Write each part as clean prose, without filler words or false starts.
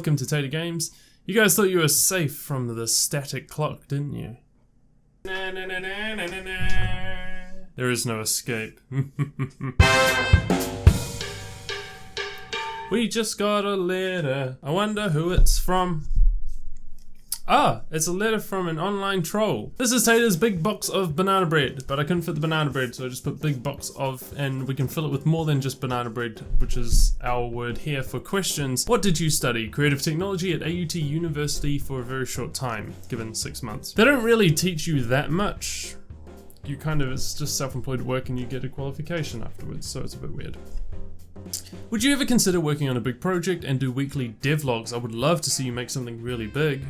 welcome to Tater Games. You guys thought you were safe from the static clock, didn't you? There is no escape. We just got a letter. I wonder who it's from. Ah, it's a letter from an online troll. This is Tater's big box of banana bread, but I couldn't fit the banana bread, so I just put big box of, and we can fill it with more than just banana bread, which is our word here for questions. What did you study? Creative technology at AUT University for a very short time, given 6 months. They don't really teach you that much. You kind of, it's just self-employed work and you get a qualification afterwards, so it's a bit weird. Would you ever consider working on a big project and do weekly devlogs? I would love to see you make something really big.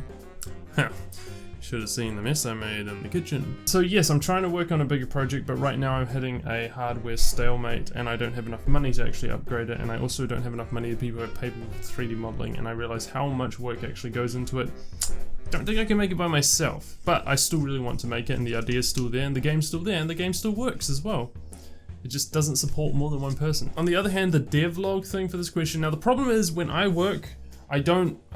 Should have seen the mess I made in the kitchen. So yes, I'm trying to work on a bigger project, but right now I'm hitting a hardware stalemate and I don't have enough money to actually upgrade it, and I also don't have enough money to pay people for 3D modeling, and I realize how much work actually goes into it. Don't think I can make it by myself, but I still really want to make it, and the idea's still there, and the game's still there, and the game still works as well. It just doesn't support more than one person. On the other hand, the devlog thing for this question, now the problem is when I work, I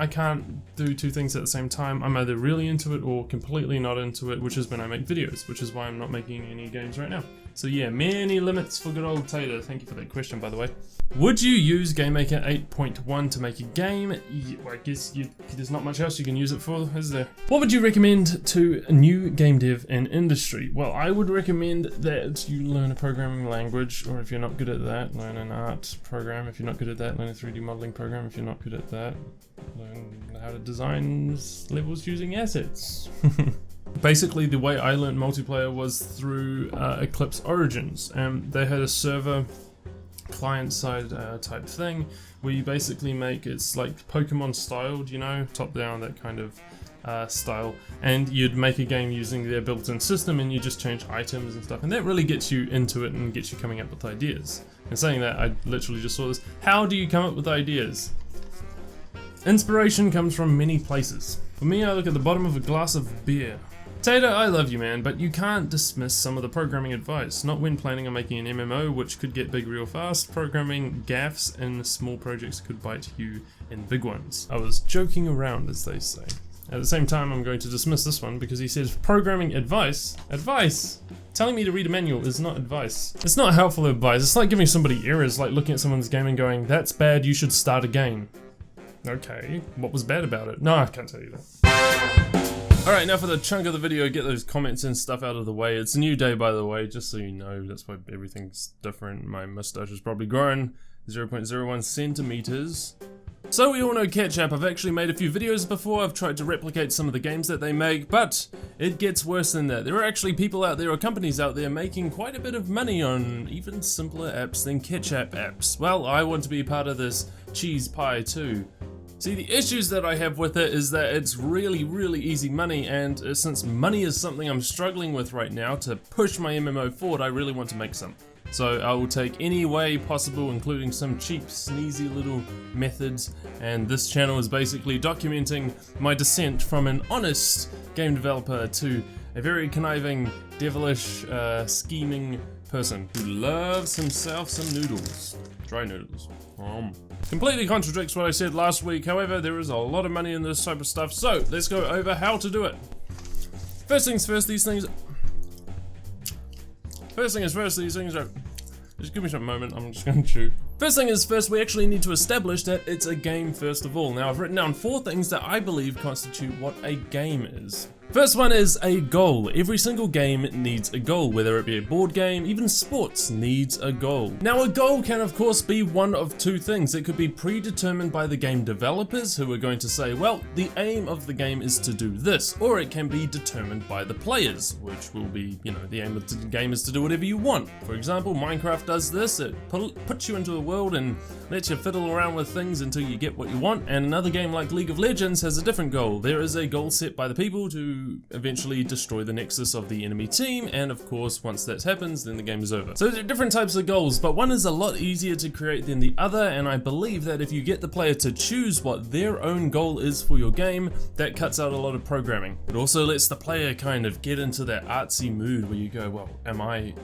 can't do two things at the same time. I'm either really into it or completely not into it, which is when I make videos, which is why I'm not making any games right now. So yeah, many limits for good old Tater. Thank you for that question, by the way. Would you use GameMaker 8.1 to make a game? Yeah, well, I guess there's not much else you can use it for, is there? What would you recommend to a new game dev and industry? Well, I would recommend that you learn a programming language, or if you're not good at that, learn an art program. If you're not good at that, learn a 3D modeling program. If you're not good at that, learn how to design levels using assets. Basically, the way I learned multiplayer was through Eclipse Origins, and they had a server client-side type thing where you basically make, it's like Pokemon styled, you know, top-down, that kind of style, and you'd make a game using their built-in system, and you just change items and stuff, and that really gets you into it and gets you coming up with ideas. And saying that, I literally just saw this. How do you come up with ideas? Inspiration comes from many places. For me, I look at the bottom of a glass of beer. Tater, I love you, man, but you can't dismiss some of the programming advice. Not when planning on making an MMO, which could get big real fast. Programming gaffes in small projects could bite you in big ones. I was joking around, as they say. At the same time, I'm going to dismiss this one because he says programming advice. Advice! Telling me to read a manual is not advice. It's not helpful advice. It's like giving somebody errors, like looking at someone's game and going, that's bad, you should start again. Okay, what was bad about it? No, I can't tell you that. Alright, now for the chunk of the video, get those comments and stuff out of the way. It's a new day, by the way, just so you know. That's why everything's different. My mustache has probably grown 0.01 centimeters. So we all know Ketchup. I've actually made a few videos before. I've tried to replicate some of the games that they make, but it gets worse than that. There are actually people out there, or companies out there, making quite a bit of money on even simpler apps than Ketchup apps. Well, I want to be part of this cheese pie too. See, the issues that I have with it is that it's really, really easy money, and since money is something I'm struggling with right now to push my MMO forward, I really want to make some. So I will take any way possible, including some cheap, sneezy little methods, and this channel is basically documenting my descent from an honest game developer to a very conniving, devilish, scheming person who loves himself some noodles. Dry noodles. Completely contradicts what I said last week. However, there is a lot of money in this type of stuff, so let's go over how to do it. First things first, these things are... Just give me some moment, I'm just gonna chew. First thing is first, we actually need to establish that it's a game first of all. Now, I've written down 4 things that I believe constitute what a game is. First one is a goal. Every single game needs a goal, whether it be a board game, even sports needs a goal. Now, a goal can of course be one of 2 things. It could be predetermined by the game developers, who are going to say, well, the aim of the game is to do this, or it can be determined by the players, which will be, you know, the aim of the game is to do whatever you want. For example, Minecraft does this, it puts you into a world and lets you fiddle around with things until you get what you want, and another game like League of Legends has a different goal. There is a goal set by the people to eventually destroy the nexus of the enemy team, and of course once that happens then the game is over. So there are different types of goals, but one is a lot easier to create than the other, and I believe that if you get the player to choose what their own goal is for your game, that cuts out a lot of programming. It also lets the player kind of get into that artsy mood where you go, well, am I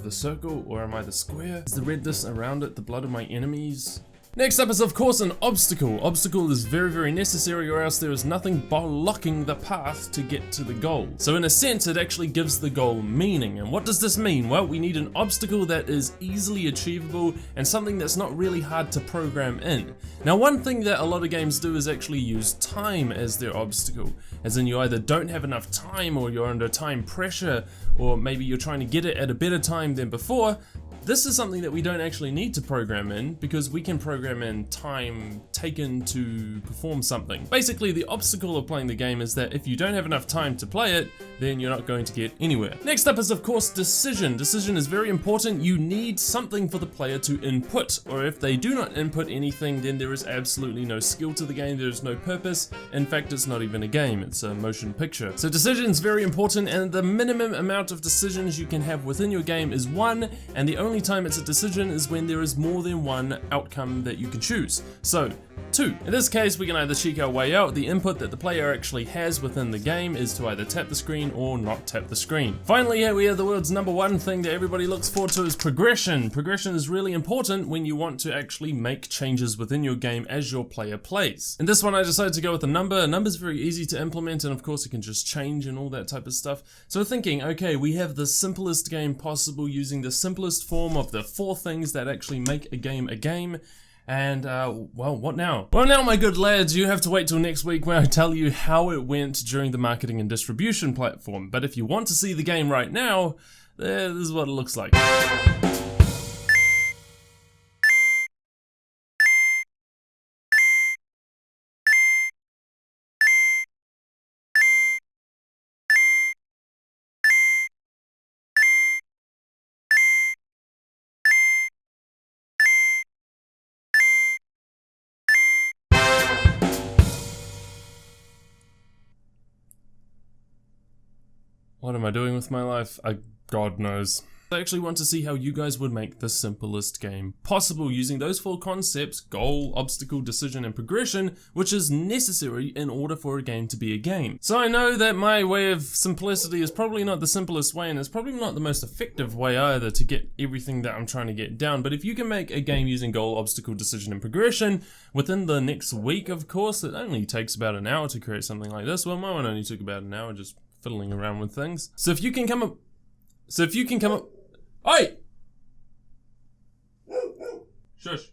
the circle or am I the square? Is the redness around it the blood of my enemies? Next up is of course an obstacle. Obstacle is very, very necessary, or else there is nothing blocking the path to get to the goal. So in a sense, it actually gives the goal meaning. And what does this mean? Well, we need an obstacle that is easily achievable and something that's not really hard to program in. Now, one thing that a lot of games do is actually use time as their obstacle, as in you either don't have enough time, or you're under time pressure, or maybe you're trying to get it at a better time than before. This is something that we don't actually need to program in, because we can program in time taken to perform something. Basically, the obstacle of playing the game is that if you don't have enough time to play it, then you're not going to get anywhere. Next up is of course decision. Decision is very important. You need something for the player to input, or if they do not input anything, then there is absolutely no skill to the game, there is no purpose. In fact, it's not even a game, it's a motion picture. So decision is very important, and the minimum amount of decisions you can have within your game is 1, and the only time it's a decision is when there is more than one outcome that you can choose. So 2. In this case, we can either cheek our way out. The input that the player actually has within the game is to either tap the screen or not tap the screen. Finally, here we have the world's #1 thing that everybody looks forward to, is progression. Progression is really important when you want to actually make changes within your game as your player plays. In this one, I decided to go with a number. A number is very easy to implement, and of course it can just change and all that type of stuff. So thinking, okay, we have the simplest game possible using the simplest form of the 4 things that actually make a game a game. And, well, what now? Well, now, my good lads, you have to wait till next week when I tell you how it went during the marketing and distribution platform. But if you want to see the game right now, this is what it looks like. What am I doing with my life? God knows. I actually want to see how you guys would make the simplest game possible using those 4 concepts: goal, obstacle, decision, and progression, which is necessary in order for a game to be a game. So I know that my way of simplicity is probably not the simplest way, and it's probably not the most effective way either to get everything that I'm trying to get down, but if you can make a game using goal, obstacle, decision, and progression within the next week, of course, it only takes about an hour to create something like this. Well, my one only took about an hour just fiddling around with things. So if you can come up... Oi! Shush.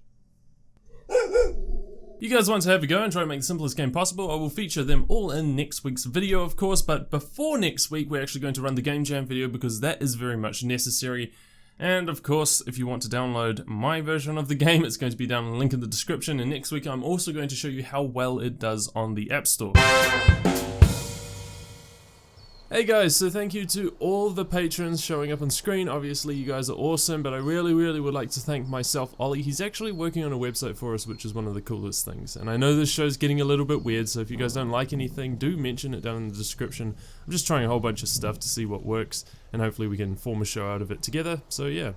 You guys want to have a go and try to make the simplest game possible? I will feature them all in next week's video, of course, but before next week, we're actually going to run the game jam video, because that is very much necessary. And of course, if you want to download my version of the game, it's going to be down in the link in the description. And next week, I'm also going to show you how well it does on the App Store. Hey guys, so thank you to all the patrons showing up on screen. Obviously you guys are awesome, but I really would like to thank myself, Ollie. He's actually working on a website for us, which is one of the coolest things. And I know this show's getting a little bit weird, so if you guys don't like anything, do mention it down in the description. I'm just trying a whole bunch of stuff to see what works, and hopefully we can form a show out of it together, so yeah.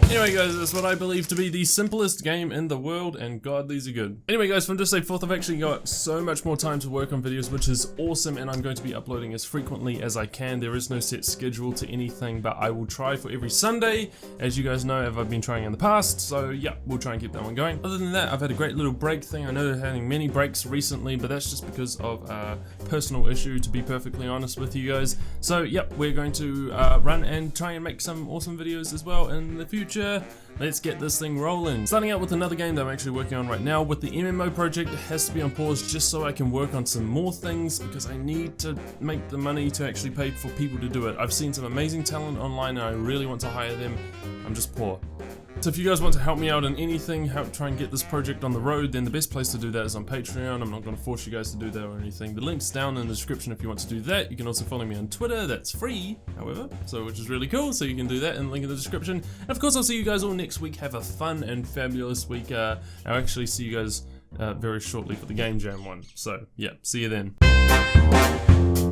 Anyway guys, that's what I believe to be the simplest game in the world, and god, these are good. Anyway guys, from this day forth, I've actually got so much more time to work on videos, which is awesome, and I'm going to be uploading as frequently as I can. There is no set schedule to anything, but I will try for every Sunday, as you guys know, I've been trying in the past, so yeah, we'll try and keep that one going. Other than that, I've had a great little break thing. I know they're having many breaks recently, but that's just because of a personal issue, to be perfectly honest with you guys. So yep, we're going to run and try and make some awesome videos as well in the future. Let's get this thing rolling. Starting out with another game that I'm actually working on right now. With the MMO project, it has to be on pause just so I can work on some more things, because I need to make the money to actually pay for people to do it. I've seen some amazing talent online and I really want to hire them. I'm just poor. So if you guys want to help me out in anything, help try and get this project on the road, then the best place to do that is on Patreon. I'm not going to force you guys to do that or anything. The link's down in the description if you want to do that. You can also follow me on Twitter, that's free, however, so which is really cool, so you can do that in the link in the description. And of course, I'll see you guys all next week. Have a fun and fabulous week. I'll actually see you guys very shortly for the Game Jam one. So yeah, see you then.